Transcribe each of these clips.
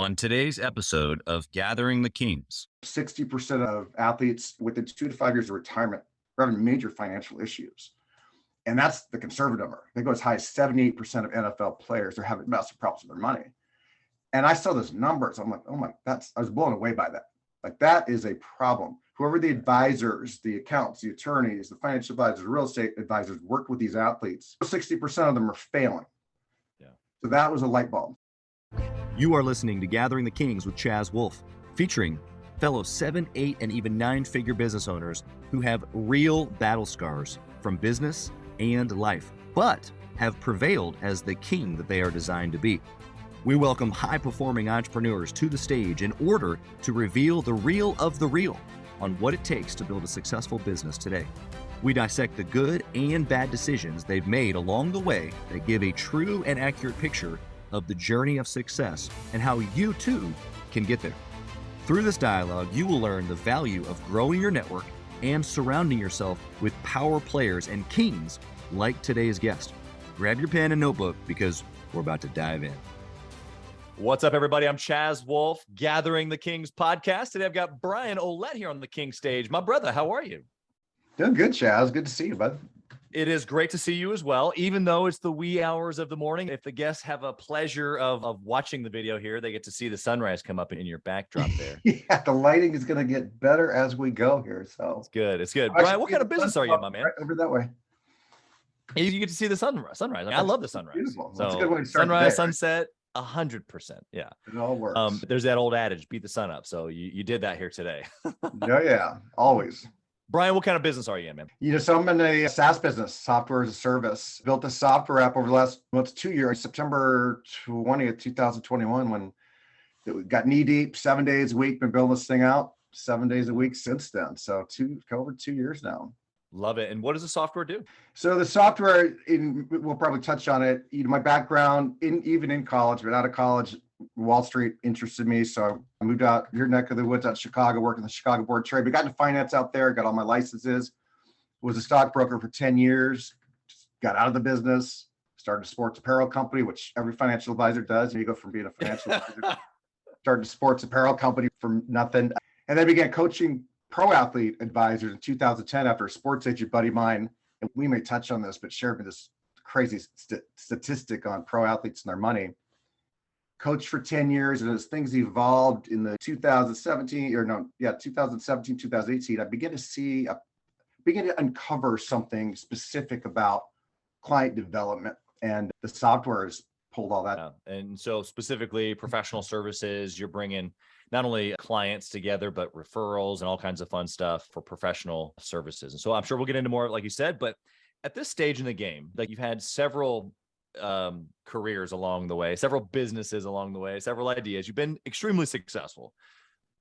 On today's episode of Gathering the Kings, 60% of athletes within 2 to 5 years of retirement are having major financial issues. And that's the conservative number. They go as high as 78% of NFL players are having massive problems with their money. And I saw those numbers. I'm like, oh my, I was blown away by that. Like, that is a problem. Whoever the advisors, the accountants, the attorneys, the financial advisors, real estate advisors work with these athletes, 60% of them are failing. Yeah. So that was a light bulb. You are listening to Gathering the Kings with Chaz Wolfe, featuring fellow 7, 8, and even 9-figure business owners who have real battle scars from business and life, but have prevailed as the king that they are designed to be. We welcome high-performing entrepreneurs to the stage in order to reveal the real of the real on what it takes to build a successful business today. We dissect the good and bad decisions they've made along the way that give a true and accurate picture of the journey of success and how you too can get there. Through this dialogue, you will learn the value of growing your network and surrounding yourself with power players and kings like today's guest. Grab your pen and notebook because we're about to dive in. What's up, everybody? I'm Chaz Wolfe, Gathering the Kings podcast. Today I've got Brian Ouellette here on the King stage. My brother, how are you? Doing good, Chaz. Good to see you, bud. It is great to see you as well, even though it's the wee hours of the morning. If the guests have a pleasure of watching the video here, they get to see the sunrise come up in your backdrop there. Yeah, the lighting is going to get better as we go here. So It's good. It's good. Brian, what kind of business are you in, my man? Right over that way. You get to see the sunrise. I love the sunrise. Beautiful. So That's a good way to start sunrise, the day, sunset, 100%. Yeah. It all works. There's that old adage, beat the sun up. So you did that here today. Yeah, always. Brian, what kind of business are you in, man? So I'm in a SaaS business, software as a service. Built a software app over the last, it's 2 years, September 20th, 2021, when it got knee deep, 7 days a week, been building this thing out 7 days a week since then. So over 2 years now. Love it. And what does the software do? So the software, we'll probably touch on it. My background, even in college, but out of college, Wall Street interested me. So I moved out your neck of the woods out of Chicago, working the Chicago Board of Trade. We got into finance out there, got all my licenses, was a stockbroker for 10 years, got out of the business, started a sports apparel company, which every financial advisor does. You go from being a financial advisor, started a sports apparel company from nothing. And then began coaching pro athlete advisors in 2010 after a sports agent buddy of mine, and we may touch on this, but shared me this crazy statistic on pro athletes and their money. Coached for 10 years, and as things evolved in the 2017, 2018, I began to uncover something specific about client development, and the software has pulled all that. Yeah. And so specifically professional services, you're bringing not only clients together, but referrals and all kinds of fun stuff for professional services. And so I'm sure we'll get into more, like you said, but at this stage in the game, like you've had several careers along the way, several businesses along the way, several ideas. You've been extremely successful.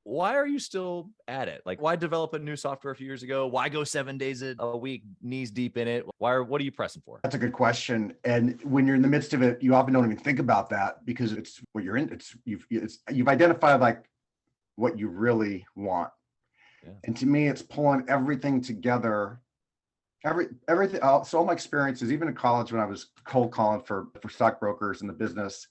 Why are you still at it? Like, why develop a new software a few years ago? Why go 7 days a week, knees deep in it? What are you pressing for? That's a good question. And when you're in the midst of it, you often don't even think about that because it's what you're in. You've identified like what you really want. Yeah. And to me, it's pulling everything together. Everything. So all my experiences, even in college when I was cold calling for stockbrokers in the business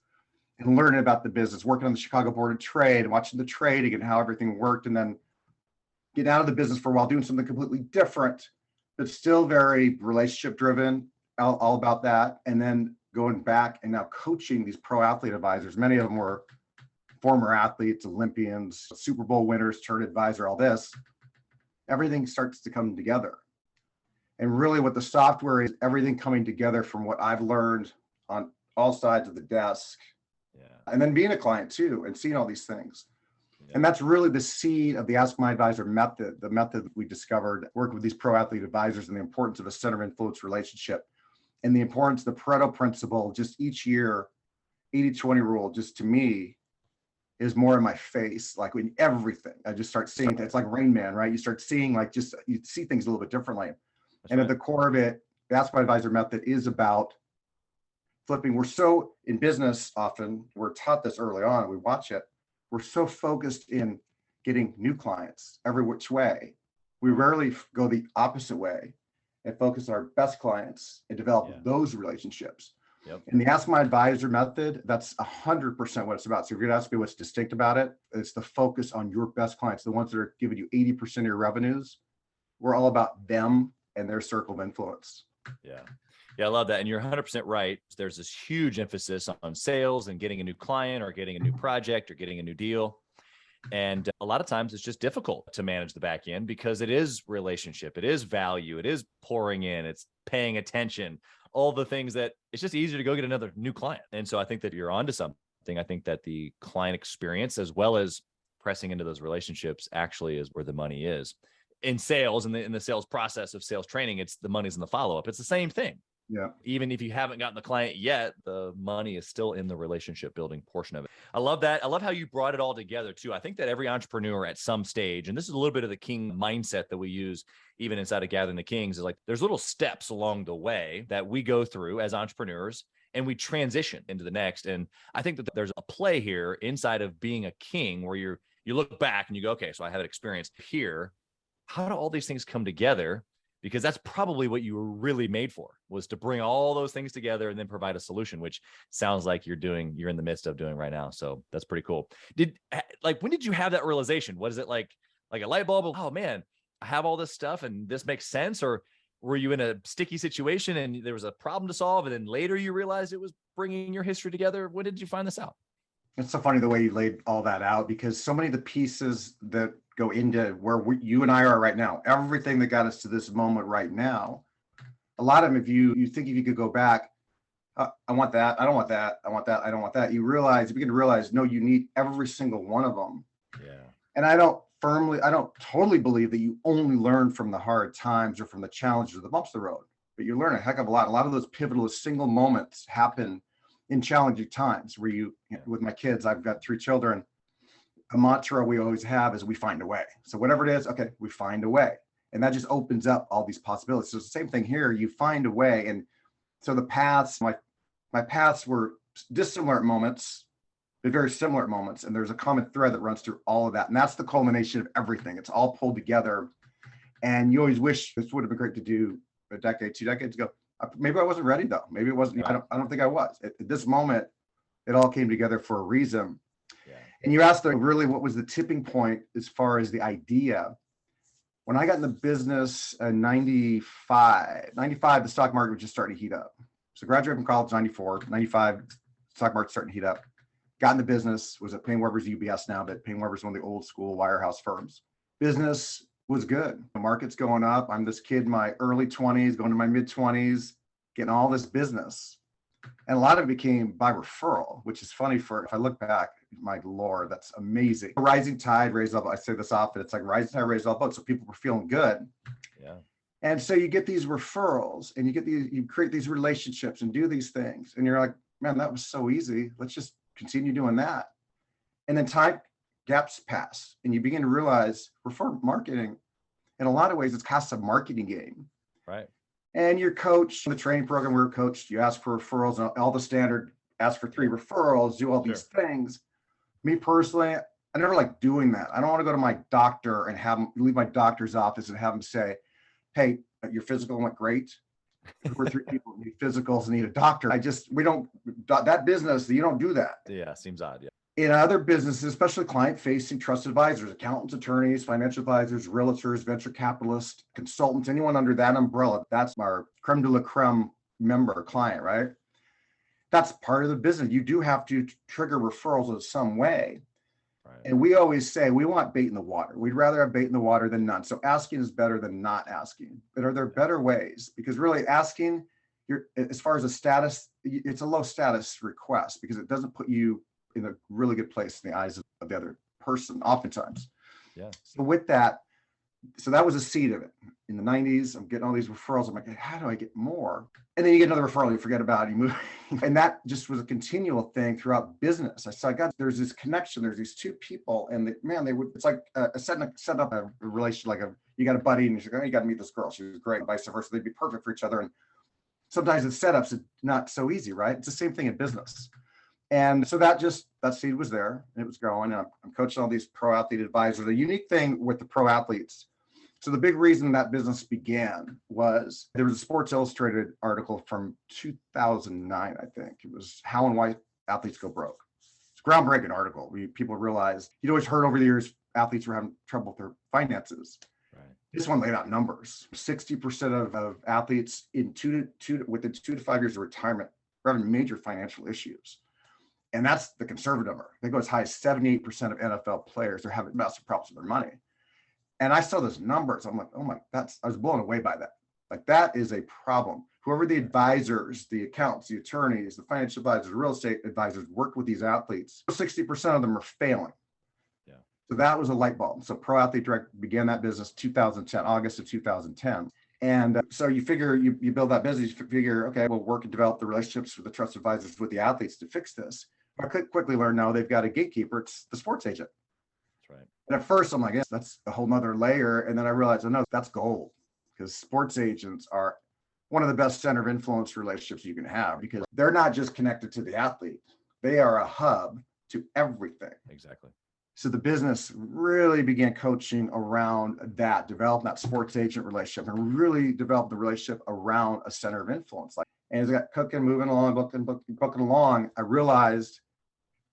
and learning about the business, working on the Chicago Board of Trade, watching the trading and how everything worked, and then getting out of the business for a while, doing something completely different, but still very relationship driven, all about that. And then going back and now coaching these pro athlete advisors. Many of them were former athletes, Olympians, Super Bowl winners, turn advisor, all this. Everything starts to come together. And really what the software is, everything coming together from what I've learned on all sides of the desk. Yeah. And then being a client too, and seeing all these things. Yeah. And that's really the seed of the Ask My Advisor method, the method that we discovered, working with these pro athlete advisors, and the importance of a center of influence relationship, and the importance of the Pareto principle. Just each year, 80-20 rule, just to me, is more in my face. Like when everything, I just start seeing, it's like Rain Man, right? You start seeing you see things a little bit differently. And at the core of it, the Ask My Advisor method is about flipping. We're so in business often, we're taught this early on, we watch it. We're so focused in getting new clients every which way. We rarely go the opposite way and focus on our best clients and develop those relationships. Yep. And the Ask My Advisor method, that's 100% what it's about. So if you're going to ask me what's distinct about it, it's the focus on your best clients, the ones that are giving you 80% of your revenues. We're all about them and their circle of influence. Yeah. Yeah, I love that. And you're 100% right. There's this huge emphasis on sales and getting a new client or getting a new project or getting a new deal. And a lot of times it's just difficult to manage the back end because it is relationship, it is value, it is pouring in, it's paying attention, all the things that it's just easier to go get another new client. And so I think that you're onto something. I think that the client experience, as well as pressing into those relationships, actually is where the money is. In sales, in the sales process of sales training, it's the money's in the follow-up. It's the same thing. Yeah. Even if you haven't gotten the client yet, the money is still in the relationship building portion of it. I love that. I love how you brought it all together too. I think that every entrepreneur at some stage, and this is a little bit of the king mindset that we use even inside of Gathering the Kings, is like there's little steps along the way that we go through as entrepreneurs and we transition into the next. And I think that there's a play here inside of being a king where you look back and you go, okay, so I have an experience here. How do all these things come together? Because that's probably what you were really made for, was to bring all those things together and then provide a solution, which sounds like you're in the midst of doing right now. So that's pretty cool. When did you have that realization? What is it like a light bulb? Oh man, I have all this stuff and this makes sense. Or were you in a sticky situation and there was a problem to solve? And then later you realized it was bringing your history together. When did you find this out? It's so funny the way you laid all that out, because so many of the pieces that go into where you and I are right now, everything that got us to this moment right now, a lot of them, if you could go back, I want that, I don't want that, I want that, I don't want that, you begin to realize, no, you need every single one of them. Yeah. And I don't totally believe that you only learn from the hard times or from the challenges or the bumps of the road, but you learn a heck of a lot. A lot of those pivotal single moments happen in challenging times where with my kids, I've got 3 children. A mantra we always have is we find a way. So whatever it is, okay, we find a way. And that just opens up all these possibilities. So it's the same thing here, you find a way. And so the paths, my paths were dissimilar at moments, but very similar at moments. And there's a common thread that runs through all of that. And that's the culmination of everything. It's all pulled together. And you always wish this would have been great to do a decade, 2 decades ago. Maybe I wasn't ready though. Maybe it wasn't, I don't think I was. At this moment, it all came together for a reason. Yeah. And you asked really what was the tipping point as far as the idea. When I got in the business in 95, the stock market was just starting to heat up. So graduated from college, 94, 95, stock market starting to heat up. Got in the business, was at Payne Weber's UBS now, but Payne Weber's one of the old school wirehouse firms. Business was good. The market's going up. I'm this kid in my early 20s, going to my mid 20s, getting all this business. And a lot of it became by referral, which is funny if I look back, my Lord, that's amazing. A rising tide raised all boats. I say this often, it's like rising tide raised all boats. So people were feeling good. Yeah. And so you get these referrals and you create these relationships and do these things. And you're like, man, that was so easy. Let's just continue doing that. And then time gaps pass and you begin to realize referral marketing, in a lot of ways, it's past a marketing game. Right. And you're coached in the training program, we were coached, you ask for referrals and all the standard, ask for 3 referrals, do all these things. Me personally, I never like doing that. I don't want to go to my doctor and leave my doctor's office and have him say, hey, your physical went great. 2 or 3 people need physicals and need a doctor. That business, you don't do that. Yeah, seems odd. Yeah. In other businesses, especially client-facing trusted advisors, accountants, attorneys, financial advisors, realtors, venture capitalists, consultants, anyone under that umbrella, that's our creme de la creme member client, right? That's part of the business. You do have to trigger referrals in some way. Right. And we always say we want bait in the water. We'd rather have bait in the water than none. So asking is better than not asking. But are there better ways? Because really asking, as far as a status, it's a low status request because it doesn't put you in a really good place in the eyes of the other person, oftentimes. Yeah. So with that, so that was a seed of it. In the 90s, I'm getting all these referrals. I'm like, how do I get more? And then you get another referral, you forget about it, you move. And that just was a continual thing throughout business. I saw, God, there's this connection. There's these 2 people, and it's like setting up a relation, you got a buddy, and you're like, oh, you got to meet this girl. She was great, vice versa. They'd be perfect for each other. And sometimes the setups are not so easy, right? It's the same thing in business. And so that seed was there and it was growing. And I'm coaching all these pro athlete advisors. The unique thing with the pro athletes, So the big reason that business began was there was a Sports Illustrated article from 2009, I think. It was How and Why Athletes Go Broke. It's a groundbreaking article. People realized, you'd always heard over the years, athletes were having trouble with their finances. Right. This one laid out numbers. 60% of athletes within 2 to 5 years of retirement were having major financial issues. And that's the conservative number. They go as high as 78% of NFL players are having massive problems with their money. And I saw those numbers. I'm like, oh my, I was blown away by that. Like, that is a problem. Whoever the advisors, the accountants, the attorneys, the financial advisors, real estate advisors work with these athletes, 60% of them are failing. Yeah. So that was a light bulb. So Pro Athlete Direct began that business 2010, August of 2010. And so you figure, you build that business, you figure, okay, we'll work and develop the relationships with the trust advisors with the athletes to fix this. I quickly learned now they've got a gatekeeper. It's the sports agent. That's right. And at first I'm like, yes, that's a whole nother layer. And then I realized, oh no, that's gold, because sports agents are one of the best center of influence relationships you can have, because they're not just connected to the athlete. They are a hub to everything. Exactly. So the business really began coaching around that, developing that sports agent relationship, and really developed the relationship around a center of influence. And as I got cooking, moving along, booking along, I realized,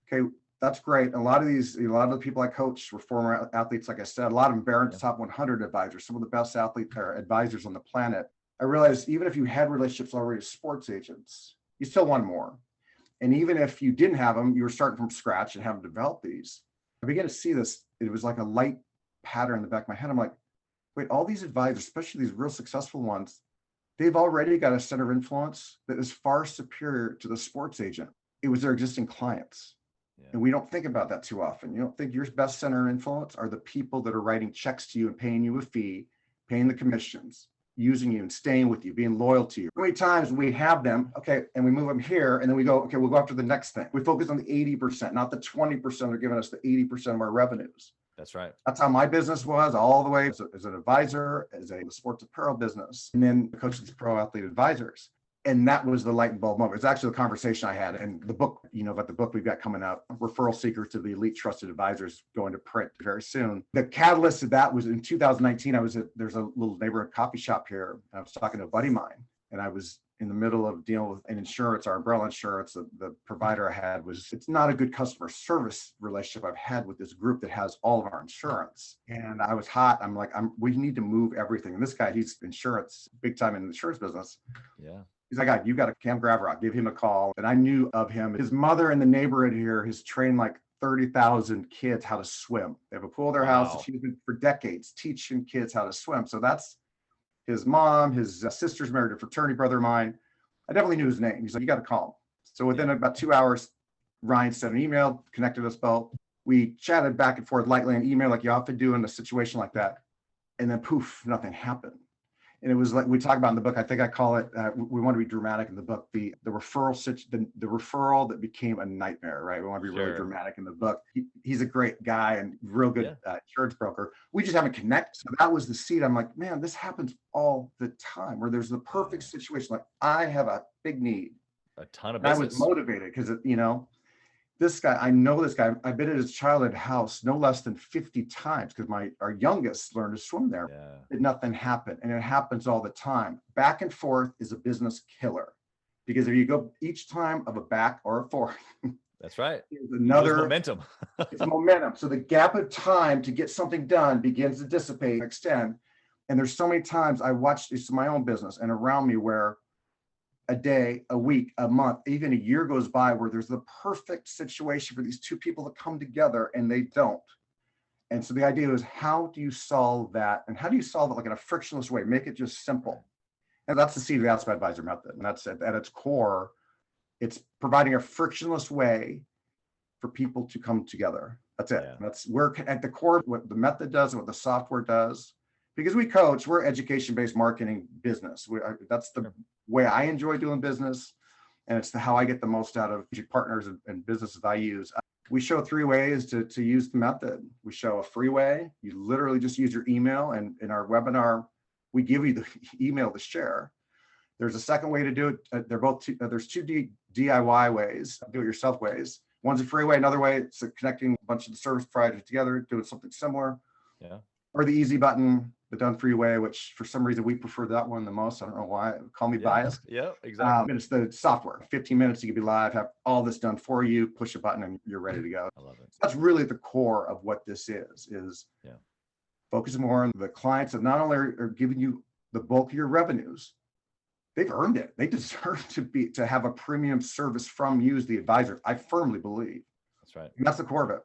okay, that's great. A lot of the people I coached were former athletes, like I said. A lot of them Barron's top 100 advisors, some of the best advisors on the planet. I realized even if you had relationships already with sports agents, you still want more. And even if you didn't have them, you were starting from scratch and having developed these. I began to see this. It was like a light pattern in the back of my head. I'm like, wait, all these advisors, especially these real successful ones, they've already got a center of influence that is far superior to the sports agent. It was their existing clients. Yeah. And we don't think about that too often. You don't think your best center of influence are the people that are writing checks to you and paying you a fee, paying the commissions, using you and staying with you, being loyal to you. How many times we have them, okay, and we move them here, and then we go, okay, we'll go after the next thing. We focus on the 80%, not the 20% that are giving us the 80% of our revenues. That's right. That's how my business was all the way as an advisor, as a sports apparel business, and then coaching pro athlete advisors. And that was the light bulb moment. It's actually the conversation I had. And the book, about the book we've got coming out, Referral Secrets to the Elite Trusted Advisors, going to print very soon. The catalyst of that was in 2019. There's a little neighborhood coffee shop here. I was talking to a buddy of mine, and I was in the middle of dealing with an insurance, our umbrella insurance. The provider I had it's not a good customer service relationship I've had with this group that has all of our insurance. And I was hot. I'm like, we need to move everything. And this guy, he's insurance, big time in the insurance business. Yeah. He's like, you got a Cam Gravrock, give him a call. And I knew of him. His mother in the neighborhood here has trained like 30,000 kids how to swim. They have a pool at their house. And she's been for decades teaching kids how to swim. So that's his mom. His sister's married to a fraternity brother of mine. I definitely knew his name. He's like, you got to call him. So within about 2 hours, Ryan sent an email, connected us both. We chatted back and forth lightly on email, like you often do in a situation like that. And then poof, nothing happened. And it was like we talk about in the book, I think I call it, we want to be dramatic in the book, the referral the referral that became a nightmare, right? We want to be really dramatic in the book. He's a great guy and real good insurance broker. We just haven't connected. So that was the seed. I'm like, man, this happens all the time where there's the perfect situation. Like, I have a big need. A ton of business. business. I was motivated because, this guy, I know this guy. I've been at his childhood house no less than 50 times because our youngest learned to swim there. Yeah. Nothing happened. And it happens all the time. Back and forth is a business killer, because if you go each time of a back or a forth, that's right. There's another momentum. It's momentum. So the gap of time to get something done begins to dissipate, extend. And there's so many times I watched this in my own business and around me where a day, a week, a month, even a year goes by where there's the perfect situation for these two people to come together and they don't. And so the idea is, how do you solve that? And how do you solve it like in a frictionless way? Make it just simple. And that's the seed of the Outside Advisor method. And that's at its core, it's providing a frictionless way for people to come together. That's it. Yeah. That's where at the core, what the method does and what the software does. Because we coach, we're education-based marketing business. That's the way I enjoy doing business, and it's how I get the most out of partners and businesses I use. We show 3 ways to use the method. We show a free way. You literally just use your email, and in our webinar, we give you the email to share. There's a second way to do it. They're both there's 2 DIY ways, do-it-yourself ways. One's a free way. Another way, it's connecting a bunch of the service providers together, doing something similar. Yeah. Or the easy button, the done for you way, which for some reason we prefer that one the most. I don't know why. Call me biased. Yeah, exactly. And it's the software. 15 minutes, you can be live, have all this done for you, push a button and you're ready to go. I love it. That's really the core of what this is focusing more on the clients that not only are giving you the bulk of your revenues, they've earned it. They deserve to have a premium service from you as the advisor. I firmly believe. That's right. And that's the core of it.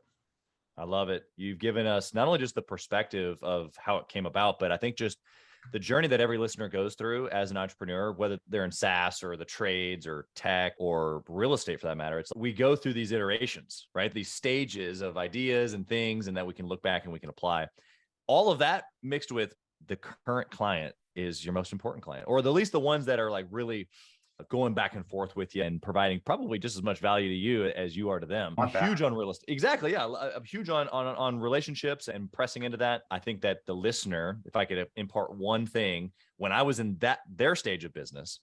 I love it. You've given us not only just the perspective of how it came about, but I think just the journey that every listener goes through as an entrepreneur, whether they're in SaaS or the trades or tech or real estate for that matter. It's we go through these iterations, right? These stages of ideas and things, and that we can look back and we can apply. All of that mixed with the current client is your most important client, or at least the ones that are like really going back and forth with you and providing probably just as much value to you as you are to them. I'm huge on real estate. Exactly. Yeah. I'm huge on relationships and pressing into that. I think that the listener, if I could impart one thing, when I was in their stage of business,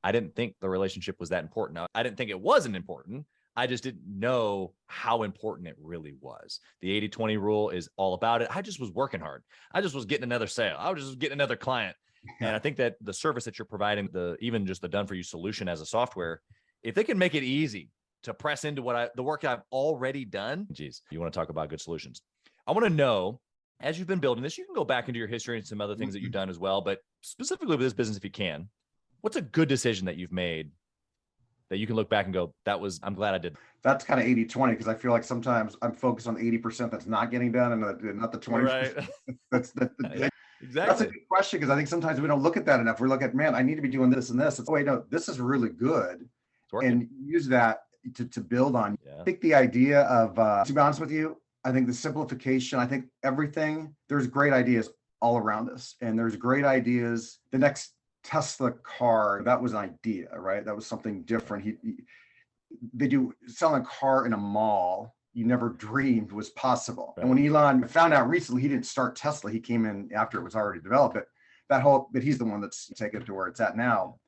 I didn't think the relationship was that important. I didn't think it wasn't important. I just didn't know how important it really was. The 80-20 rule is all about it. I just was working hard. I just was getting another sale. I was just getting another client. And I think that the service that you're providing, even just the done for you solution as a software, if they can make it easy to press into the work I've already done, geez, you want to talk about good solutions. I want to know, as you've been building this, you can go back into your history and some other things that you've done as well, but specifically with this business, if you can, what's a good decision that you've made that you can look back and go, I'm glad I did. That's kind of 80-20, because I feel like sometimes I'm focused on the 80% that's not getting done and not the 20%. Right. Exactly. That's a good question, because I think sometimes we don't look at that enough. We look at, man, I need to be doing this and this. It's, wait, no, this is really good. And use that to build on. Yeah. I think the idea of, to be honest with you, I think the simplification, I think there's great ideas all around us. And there's great ideas. The next Tesla car, that was an idea, right? That was something different. They do selling a car in a mall you never dreamed was possible. Right. And when Elon found out recently, he didn't start Tesla. He came in after it was already developed. But he's the one that's taken it to where it's at now.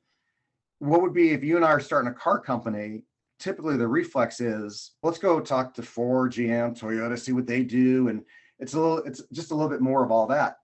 What would be if you and I are starting a car company? Typically, the reflex is, let's go talk to Ford, GM, Toyota, see what they do, and it's just a little bit more of all that.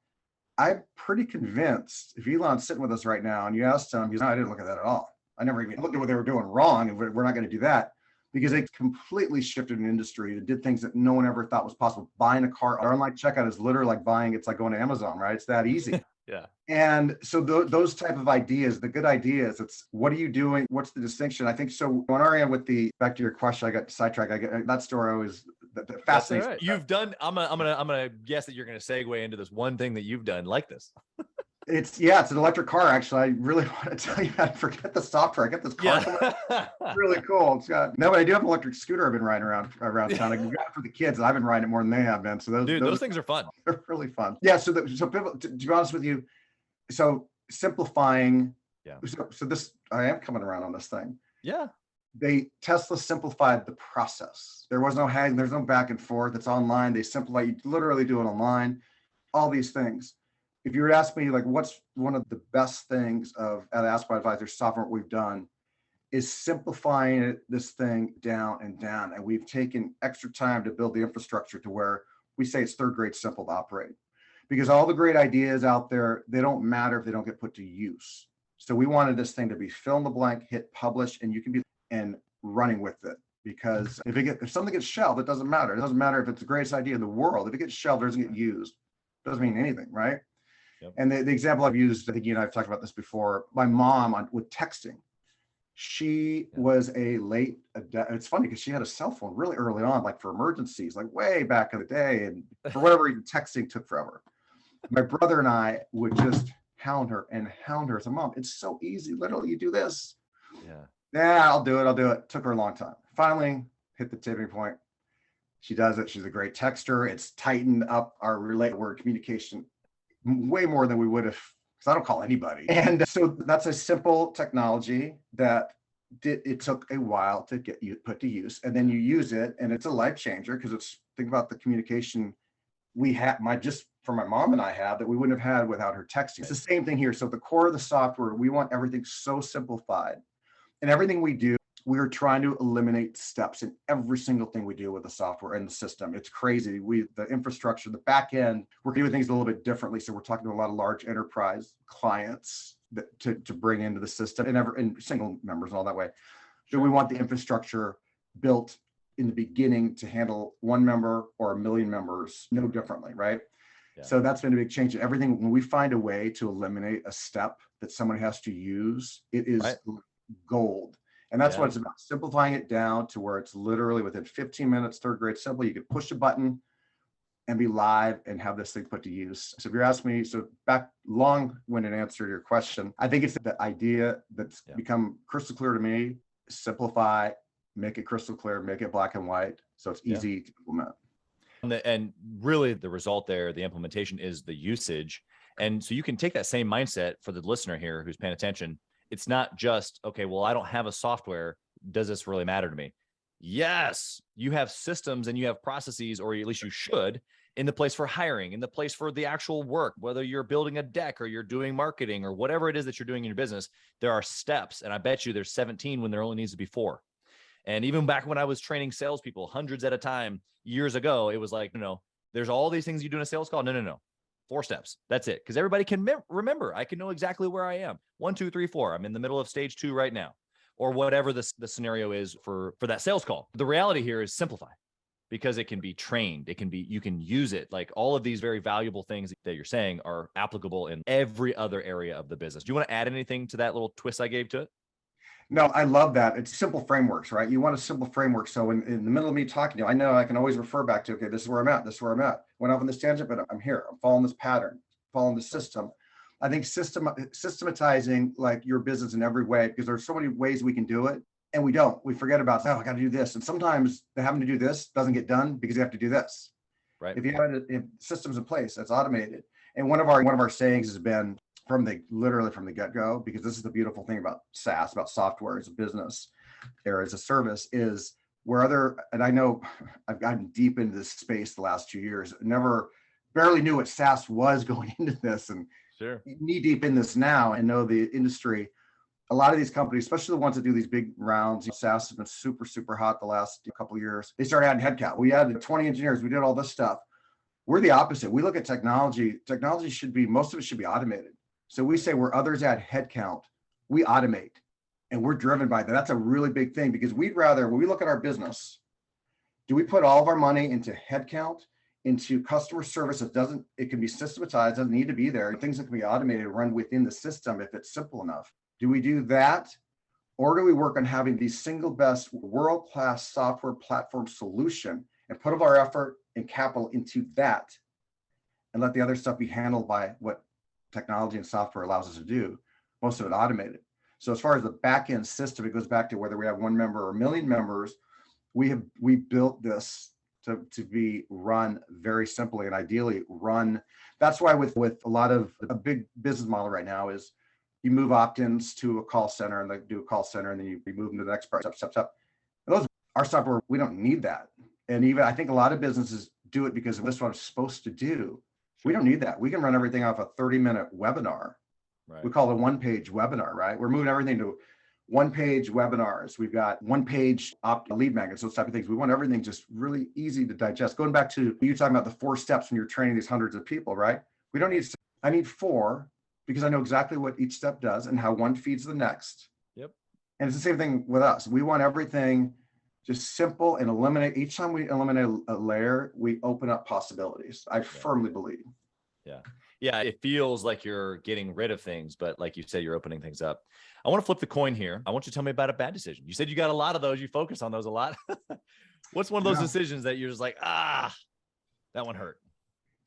I'm pretty convinced if Elon's sitting with us right now and you asked him, he's, no, I didn't look at that at all. I never even looked at what they were doing wrong, and we're not going to do that. Because they completely shifted an industry that did things that no one ever thought was possible. Buying a car, our online checkout is literally like it's like going to Amazon, right? It's that easy. Yeah. And so those type of ideas, the good ideas, it's what are you doing? What's the distinction? I think so. On our end, back to your question, I got sidetracked. That story always fascinates. Right. You've done. I'm gonna guess that you're gonna segue into this one thing that you've done like this. It's an electric car. Actually, I really want to tell you, man, forget the software. I got this car. Yeah. It's really cool. But I do have an electric scooter I've been riding around town. I got it for the kids, and I've been riding it more than they have been. So those things are fun. They're really fun. Yeah. So to be honest with you, so simplifying. Yeah. So this, I am coming around on this thing. Yeah. Tesla simplified the process. There was no hang. There's no back and forth. It's online. They simplify. You literally do it online. All these things. If you were to ask me, like, what's one of the best things at Ask My Advisor software we've done is simplifying this thing down. And we've taken extra time to build the infrastructure to where we say it's third grade simple to operate. Because all the great ideas out there, they don't matter if they don't get put to use. So we wanted this thing to be fill in the blank, hit publish, and you can be running with it. Because if something gets shelved, it doesn't matter. It doesn't matter if it's the greatest idea in the world. If it gets shelved, it doesn't get used. It doesn't mean anything, right? Yep. And the example I've used, I think you and I have talked about this before, my mom with texting. She was it's funny because she had a cell phone really early on, like for emergencies, like way back in the day. And for whatever reason, texting took forever. My brother and I would just hound her. So, Mom, it's so easy. Literally, you do this. Yeah, I'll do it. Took her a long time. Finally, hit the tipping point. She does it. She's a great texter. It's tightened up our word communication way more than we would have, because I don't call anybody. And so that's a simple technology that it took a while to get you put to use, and then you use it, and it's a life changer because think about the communication we had, just for my mom and I have that we wouldn't have had without her texting. It's the same thing here. So the core of the software, we want everything so simplified, and everything we do we are trying to eliminate steps in every single thing we do with the software and the system. It's crazy. The infrastructure, the back end, we're doing things a little bit differently. So we're talking to a lot of large enterprise clients to bring into the system and single members and all that way. So we want the infrastructure built in the beginning to handle one member or 1 million members no differently, right? Yeah. So that's been a big change. Everything, when we find a way to eliminate a step that someone has to use, it is gold. And that's what it's about, simplifying it down to where it's literally within 15 minutes, third grade simple. You can push a button and be live and have this thing put to use. So if you're asking me, so back long-winded answer to your question, I think it's the idea that's become crystal clear to me: simplify, make it crystal clear, make it black and white, so it's easy to implement. And really the result there, the implementation, is the usage. And so you can take that same mindset for the listener here who's paying attention. It's not just, okay, well, I don't have a software. Does this really matter to me? Yes, you have systems and you have processes, or at least you should, in the place for hiring, in the place for the actual work, whether you're building a deck or you're doing marketing or whatever it is that you're doing in your business, there are steps. And I bet you there's 17 when there only needs to be 4. And even back when I was training salespeople hundreds at a time years ago, it was like, there's all these things you do in a sales call. No. 4 steps. That's it. Because everybody can remember. I can know exactly where I am. 1, 2, 3, 4. I'm in the middle of stage 2 right now, or whatever the scenario is for that sales call. The reality here is simplify, because it can be trained. You can use it. Like, all of these very valuable things that you're saying are applicable in every other area of the business. Do you want to add anything to that little twist I gave to it? No, I love that. It's simple frameworks, right? You want a simple framework. So in the middle of me talking to you, I know I can always refer back to, okay, this is where I'm at. This is where I'm at. Went off on this tangent, but I'm here. I'm following this pattern, following the system. I think systematizing like your business in every way, because there's so many ways we can do it, and we don't. We forget about, I got to do this. And sometimes the having to do this doesn't get done because you have to do this. Right. If you have systems in place, that's automated. And one of our sayings has been, literally from the get-go, because this is the beautiful thing about SaaS, about software as a business or as a service, is and I know I've gotten deep into this space the last 2 years, barely knew what SaaS was going into this, and knee deep in this now and know the industry. A lot of these companies, especially the ones that do these big rounds, SaaS has been super, super hot the last couple of years. They started adding headcount. We added 20 engineers. We did all this stuff. We're the opposite. We look at technology. Technology most of it should be automated. So we say where others add headcount, we automate, and we're driven by that. That's a really big thing, because when we look at our business, do we put all of our money into headcount, into customer service? It can be systematized, doesn't need to be there. Things that can be automated, run within the system if it's simple enough. Do we do that? Or do we work on having the single best world-class software platform solution and put all our effort and capital into that, and let the other stuff be handled by what technology and software allows us to do, most of it automated? So as far as the back end system, it goes back to whether we have 1 member or 1 million members. We built this to be run very simply and ideally run. That's why with a lot of a big business model right now is you move opt-ins to a call center, and they do a call center, and then you move them to the next part, step. Our software, we don't need that. And even I think a lot of businesses do it because this is what I'm supposed to do. We don't need that. We can run everything off a 30-minute webinar. Right. We call it a 1-page webinar, right? We're moving everything to 1-page webinars. We've got 1-page lead magnets, those type of things. We want everything just really easy to digest. Going back to you talking about the 4 steps when you're training these hundreds of people, right? We don't need, I need 4 because I know exactly what each step does and how one feeds the next. Yep. And it's the same thing with us. We want everything just simple and eliminate. Each time we eliminate a layer, we open up possibilities. I firmly believe. Yeah. It feels like you're getting rid of things, but like you said, you're opening things up. I want to flip the coin here. I want you to tell me about a bad decision. You said you got a lot of those. You focus on those a lot. What's one of those decisions that you're just like, that one hurt?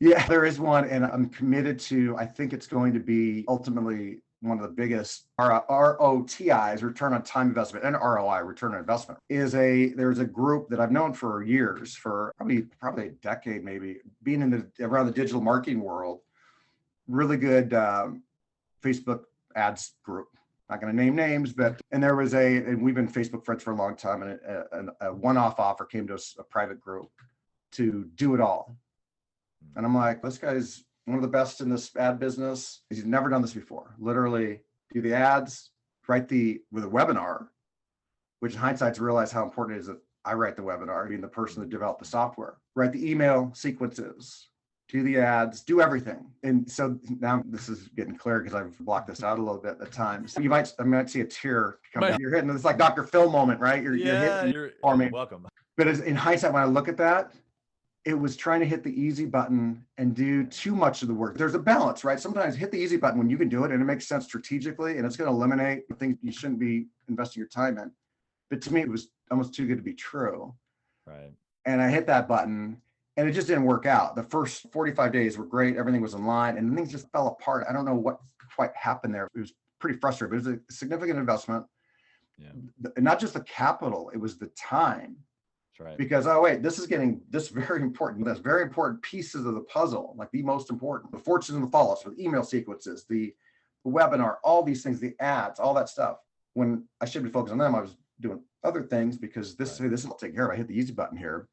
Yeah, there is one. And I'm committed to, I think it's going to be ultimately one of the biggest ROTIs, return on time investment, and ROI, return on investment, there's a group that I've known for years, for probably a decade, maybe, being around the digital marketing world. Really good Facebook ads group. Not going to name names, and we've been Facebook friends for a long time, and a one-off offer came to us, a private group, to do it all. And I'm like, this guy's one of the best in this ad business. He's never done this before. Literally do the ads, with a webinar, which in hindsight to realize how important it is that I write the webinar, being the person that developed the software, write the email sequences, do the ads, do everything. And so now this is getting clear because I've blocked this out a little bit at times. So I might see a tear come down. You're hitting, it's like Dr. Phil moment, right? You're hitting for me. Welcome. But in hindsight, when I look at that, it was trying to hit the easy button and do too much of the work. There's a balance, right? Sometimes hit the easy button when you can do it and it makes sense strategically and it's going to eliminate things you shouldn't be investing your time in. But to me, it was almost too good to be true. Right. And I hit that button and it just didn't work out. The first 45 days were great. Everything was in line and things just fell apart. I don't know what quite happened there. It was pretty frustrating, but it was a significant investment. Yeah. Not just the capital, it was the time. Right. Because, oh, wait, this is getting this very important. That's very important pieces of the puzzle, like the most important, the fortunes and the fallouts, with email sequences, the webinar, all these things, the ads, all that stuff. When I should be focused on them, I was doing other things because this is all taken care of. I hit the easy button here.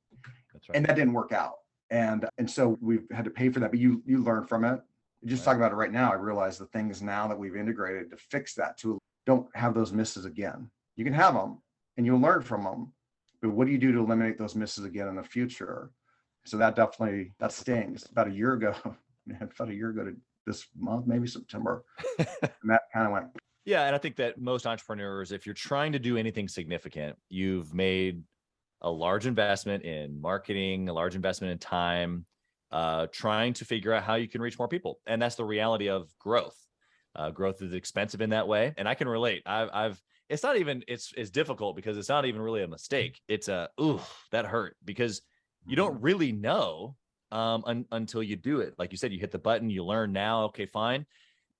That's right. And that didn't work out. And so we've had to pay for that, but you learn from it. Just talking about it right now, I realize the things now that we've integrated to fix that, to don't have those misses again. You can have them and you'll learn from them. But what do you do to eliminate those misses again in the future? So that stings. About a year ago to this month, maybe September. And that kind of went. Yeah. And I think that most entrepreneurs, if you're trying to do anything significant, you've made a large investment in marketing, a large investment in time, trying to figure out how you can reach more people. And that's the reality of growth. Growth is expensive in that way. And I can relate. It's not even, it's difficult because it's not even really a mistake. It's that hurt because you don't really know until you do it. Like you said, you hit the button, you learn now, okay, fine.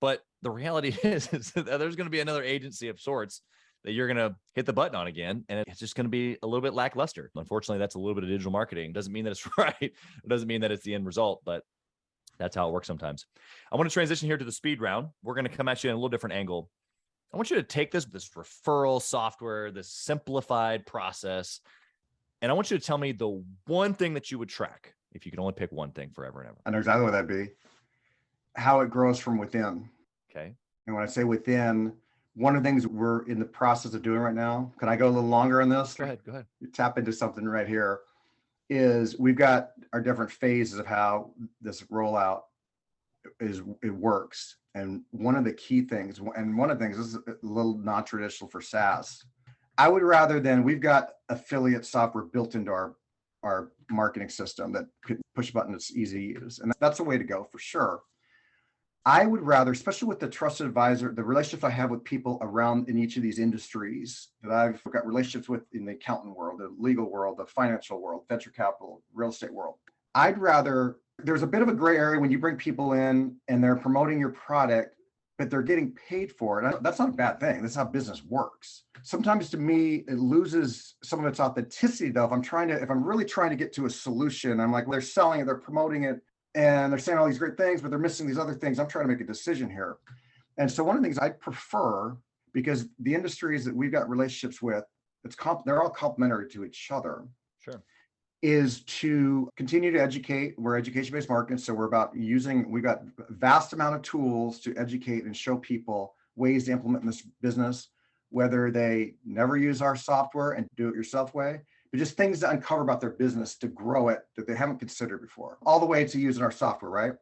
But the reality is that there's going to be another agency of sorts that you're going to hit the button on again. And it's just going to be a little bit lackluster. Unfortunately, that's a little bit of digital marketing. Doesn't mean that it's right. It doesn't mean that it's the end result, but that's how it works sometimes. I want to transition here to the speed round. We're going to come at you in a little different angle. I want you to take this referral software, this simplified process, and I want you to tell me the one thing that you would track if you could only pick one thing forever and ever. I know exactly what that'd be. How it grows from within. Okay. And when I say within, one of the things we're in the process of doing right now, can I go a little longer on this? Go ahead. Tap into something right here, is we've got our different phases of how this rollout it works. And one of the key things, this is a little non-traditional for SaaS. I would rather we've got affiliate software built into our marketing system that could push a button that's easy to use. And that's the way to go for sure. I would rather, especially with the trusted advisor, the relationships I have with people around in each of these industries that I've got relationships with in the accountant world, the legal world, the financial world, venture capital, real estate world. I'd rather, there's a bit of a gray area when you bring people in and they're promoting your product, but they're getting paid for it. That's not a bad thing. That's how business works. Sometimes to me, it loses some of its authenticity though. If I'm really trying to get to a solution, I'm like, well, they're selling it, they're promoting it, and they're saying all these great things, but they're missing these other things. I'm trying to make a decision here. And so one of the things I prefer, because the industries that we've got relationships with, they're all complementary to each other. Sure. Is to continue to educate. We're education-based marketing. So we've got a vast amount of tools to educate and show people ways to implement this business, whether they never use our software and do it yourself way, but just things to uncover about their business to grow it that they haven't considered before, all the way to using our software, right?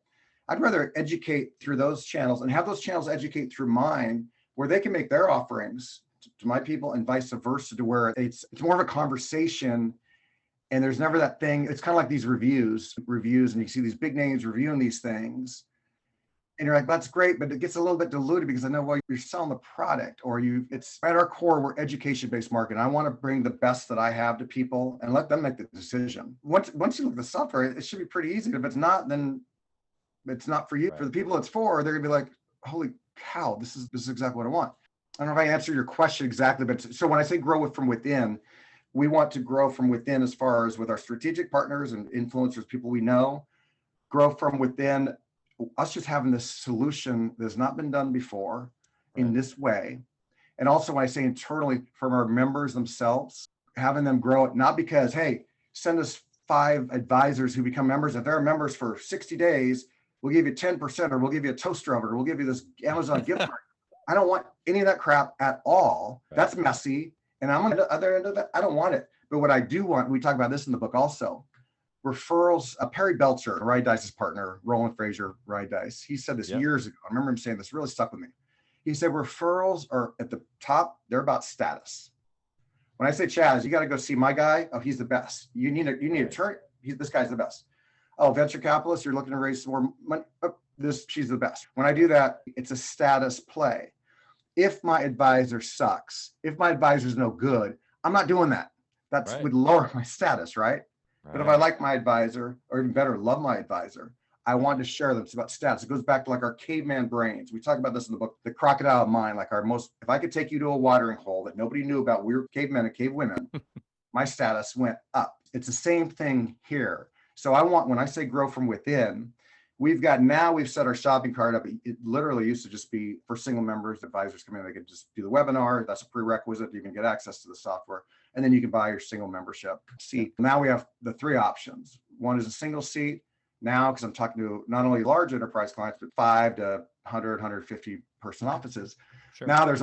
I'd rather educate through those channels and have those channels educate through mine, where they can make their offerings to my people and vice versa, to where it's more of a conversation. And there's never that thing. It's kind of like these reviews, and you see these big names reviewing these things. And you're like, that's great, but it gets a little bit diluted because I know, well, you're selling the product, or it's at our core, we're education-based marketing. I want to bring the best that I have to people and let them make the decision. Once you look at the software, it should be pretty easy. If it's not, then it's not for you. Right. For the people it's for, they're gonna be like, holy cow, this is exactly what I want. I don't know if I answered your question exactly, but so when I say grow from within, we want to grow from within as far as with our strategic partners and influencers, people we know, grow from within, us just having this solution that's not been done before in this way. And also when I say internally, from our members themselves, having them grow it, not because, hey, send us 5 advisors who become members. If they're members for 60 days, we'll give you 10%, or we'll give you a toaster oven, or we'll give you this Amazon gift card. I don't want any of that crap at all. Right. That's messy. And I'm on the other end of that. I don't want it. But what I do want, we talk about this in the book also, referrals. Perry Belcher, Ryan Dice's partner, Roland Frazier, Ryan Dice, he said this years ago. I remember him saying this, really stuck with me. He said, referrals are at the top. They're about status. When I say, Chaz, you got to go see my guy. Oh, he's the best. You need a turn. This guy's the best. Oh, venture capitalist, you're looking to raise some more money. Oh, she's the best. When I do that, it's a status play. If my advisor sucks, if my advisor's no good, I'm not doing that. That's would lower my status, right? But if I like my advisor, or even better, love my advisor, I want to share them. It's about stats. It goes back to like our caveman brains. We talk about this in the book, the crocodile mind, like if I could take you to a watering hole that nobody knew about, we were cavemen and cave women, my status went up. It's the same thing here. So when I say grow from within, we've set our shopping cart up. It literally used to just be for single members. Advisors come in, they could just do the webinar. That's a prerequisite. You can get access to the software, and then you can buy your single membership seat. Now we have the 3 options. One is a single seat. Now, because I'm talking to not only large enterprise clients, but 5 to 100, 150 person offices. Sure. Now there's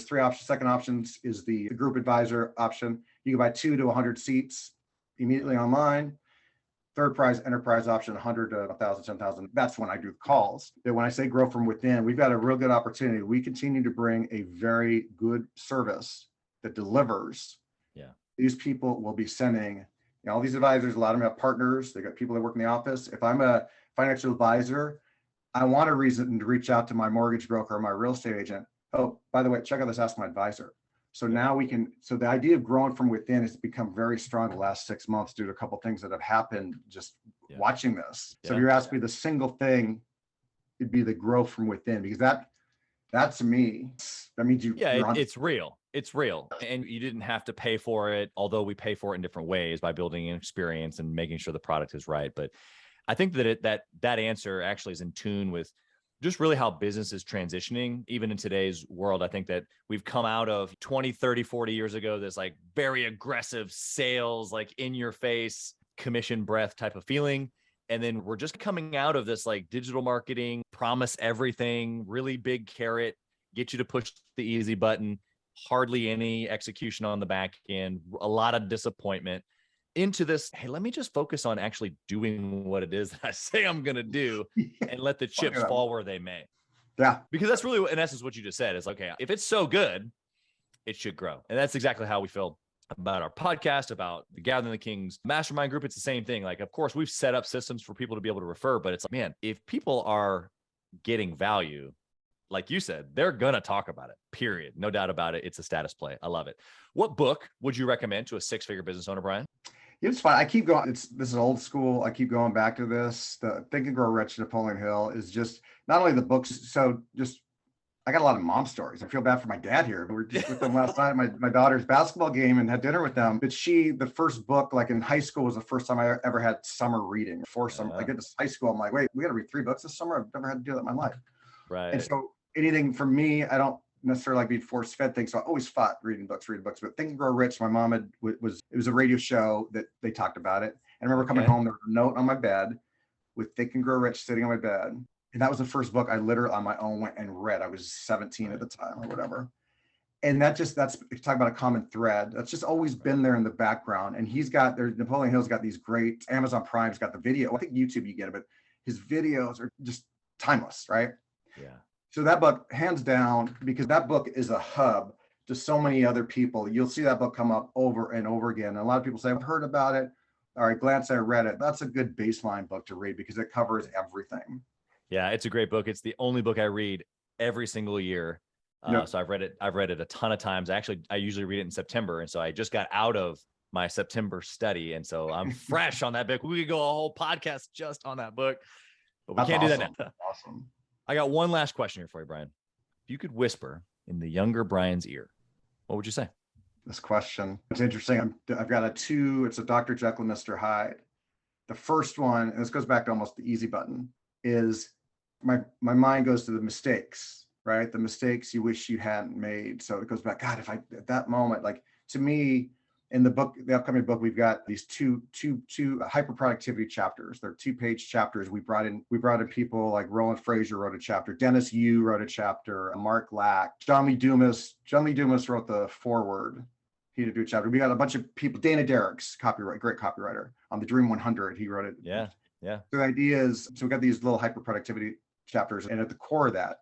3 options. Second option is the group advisor option. You can buy 2 to 100 seats immediately online. Third prize enterprise option, 100 to 1,000, 10,000. That's when I do calls. But when I say grow from within, we've got a real good opportunity. We continue to bring a very good service that delivers. Yeah. These people will be sending, all these advisors, a lot of them have partners. They got people that work in the office. If I'm a financial advisor, I want a reason to reach out to my mortgage broker or my real estate agent. Oh, by the way, check out this Ask My Advisor. So now the idea of growing from within has become very strong the last 6 months due to a couple of things that have happened just watching this. So if you're asking me the single thing, it'd be the growth from within, because that to me, that means it's real. It's real. And you didn't have to pay for it, although we pay for it in different ways by building an experience and making sure the product is right. But I think that answer actually is in tune with just really how business is transitioning, even in today's world. I think that we've come out of 20, 30, 40 years ago, this like very aggressive sales, like in your face, commission breath type of feeling. And then we're just coming out of this like digital marketing, promise everything, really big carrot, get you to push the easy button, hardly any execution on the back end, a lot of disappointment, into this, hey, let me just focus on actually doing what it is that I say I'm going to do and let the chips fall where they may. Yeah. Because that's really, in essence, what you just said is like, okay, if it's so good, it should grow. And that's exactly how we feel about our podcast, about the Gathering the Kings mastermind group. It's the same thing. Like, of course, we've set up systems for people to be able to refer, but it's like, man, if people are getting value, like you said, they're going to talk about it, period. No doubt about it. It's a status play. I love it. What book would you recommend to a 6-figure business owner, Brian? It's fine. I keep going. This is old school. I keep going back to this. The Think and Grow Rich, Napoleon Hill, is just not only the books. So I got a lot of mom stories. I feel bad for my dad here. We were just with them last night at my daughter's basketball game and had dinner with them. But the first book, like in high school, was the first time I ever had summer reading. I get to high school, I'm like, wait, we got to read 3 books this summer? I've never had to do that in my life. Right. And so anything for me, I don't necessarily like being force fed things. So I always fought reading books. But Think and Grow Rich, my mom it was a radio show that they talked about it. And I remember coming home, there was a note on my bed with Think and Grow Rich sitting on my bed. And that was the first book I literally on my own went and read. I was 17 at the time or whatever. And that's talk about a common thread. That's just always been there in the background. And Napoleon Hill's got these great, Amazon Prime's got the video. I think YouTube you get it, but his videos are just timeless, right? Yeah. So that book, hands down, because that book is a hub to so many other people. You'll see that book come up over and over again. And a lot of people say, I've heard about it. All right, glance, I read it. That's a good baseline book to read because it covers everything. Yeah, it's a great book. It's the only book I read every single year. So I've read it a ton of times. Actually, I usually read it in September. And so I just got out of my September study. And so I'm fresh on that book. We could go a whole podcast just on that book, but we can't do that now. Awesome. I got one last question here for you, Brian. If you could whisper in the younger Brian's ear, what would you say? This question, it's interesting. I've got it's a Dr. Jekyll and Mr. Hyde. The first one, and this goes back to almost the easy button, is my mind goes to the mistakes, right? The mistakes you wish you hadn't made. So it goes back, God, if I, at that moment, like to me, in the book, the upcoming book, we've got these two hyper productivity chapters. They're 2-page chapters. We brought in people like Roland Frazier wrote a chapter, Dennis Yu wrote a chapter, Mark Lack, John Lee Dumas. John Lee Dumas wrote the foreword. He did do a chapter. We got a bunch of people. Dana Derrick's great copywriter on the Dream 100. He wrote it. Yeah. So the idea is, so we got these little hyper productivity chapters, and at the core of that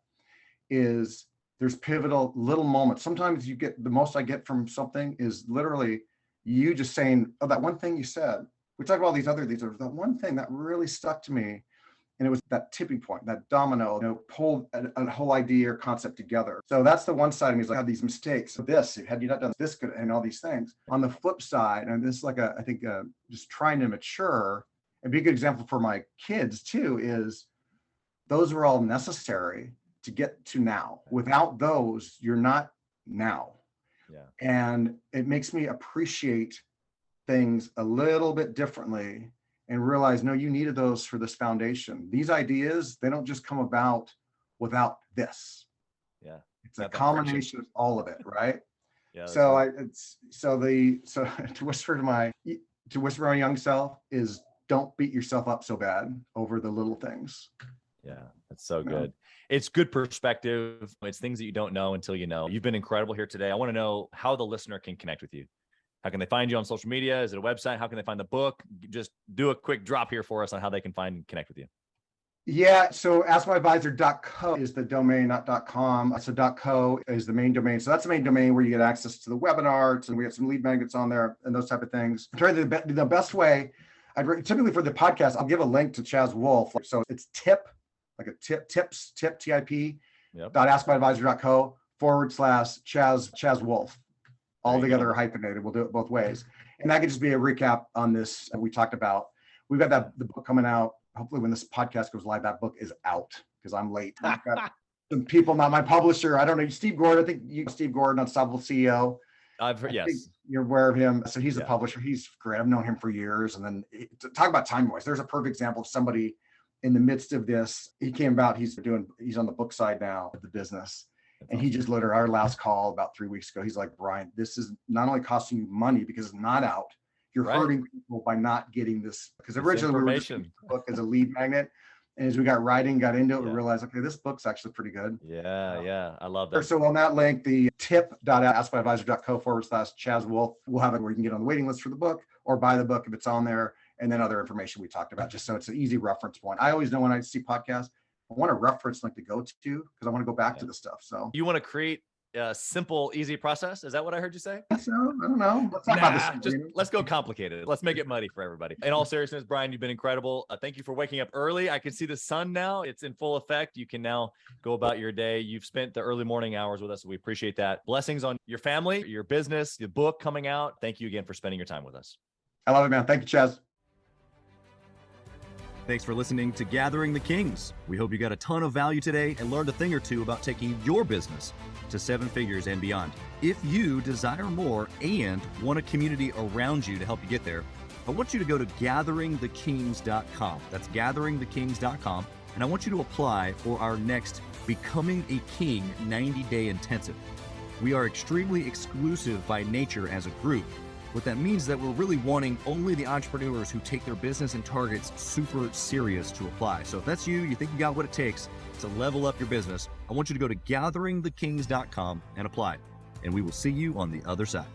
is there's pivotal little moments. Sometimes you get the most I get from something is literally you just saying, oh, that one thing you said. We talk about these that one thing that really stuck to me. And it was that tipping point, that domino, pulled a whole idea or concept together. So that's the one side of me, is like, I had these mistakes. So had you not done this good, and all these things. On the flip side, and this is like I think just trying to mature and be a good example for my kids too, is those are all necessary to get to now. Without those, you're not now. Yeah. And it makes me appreciate things a little bit differently and realize, no, you needed those for this foundation. These ideas, they don't just come about without this. Yeah. It's a combination of all of it, right? Yeah. So to whisper to my young self is, don't beat yourself up so bad over the little things. Yeah, that's so good. It's good perspective. It's things that you don't know until you know. You've been incredible here today. I want to know how the listener can connect with you. How can they find you on social media? Is it a website? How can they find the book? Just do a quick drop here for us on how they can find and connect with you. Yeah, so askmyadvisor.co is the domain, not .com. So .co is the main domain. So that's the main domain where you get access to the webinars, and we have some lead magnets on there and those type of things. I'm trying to the best way. Typically for the podcast, I'll give a link to Chaz Wolfe. So it's tip, TIP, Yep. .askmyadvisor.co/Chaz Wolfe. All together hyphenated. We'll do it both ways. And that could just be a recap on this that we talked about. We've got the book coming out. Hopefully when this podcast goes live, that book is out because I'm late. I've got some people, not my publisher. I don't know. Steve Gordon. I think Steve Gordon, Unstoppable CEO. I've heard, yes. You're aware of him. So he's a publisher. He's great. I've known him for years. And then talk about time wise. There's a perfect example of somebody in the midst of this. He came about, he's on the book side now of the business. And he just literally, our last call about 3 weeks ago, he's like, Brian, this is not only costing you money because it's not out, you're hurting people by not getting this. Because originally we were just using the book as a lead magnet. And as we got into it, we realized, okay, this book's actually pretty good. Yeah. I love that. So on that link, the tip.askmyadvisor.co/Chaz Wolfe, we'll have it where you can get on the waiting list for the book or buy the book if it's on there. And then other information we talked about, just so it's an easy reference point. I always know when I see podcasts, I want a reference like to go to because I want to go back to the stuff. So you want to create a simple, easy process? Is that what I heard you say? So I don't know. Let's talk about this. Let's go complicated. Let's make it muddy for everybody. In all seriousness, Brian, you've been incredible. Thank you for waking up early. I can see the sun now. It's in full effect. You can now go about your day. You've spent the early morning hours with us. So we appreciate that. Blessings on your family, your business, your book coming out. Thank you again for spending your time with us. I love it, man. Thank you, Chaz. Thanks for listening to Gathering the Kings. We hope you got a ton of value today and learned a thing or two about taking your business to 7 figures and beyond. If you desire more and want a community around you to help you get there, I want you to go to gatheringthekings.com. That's gatheringthekings.com. And I want you to apply for our next Becoming a King 90-day intensive. We are extremely exclusive by nature as a group. What that means is that we're really wanting only the entrepreneurs who take their business and targets super serious to apply. So if that's you think you got what it takes to level up your business, I want you to go to gatheringthekings.com and apply. And we will see you on the other side.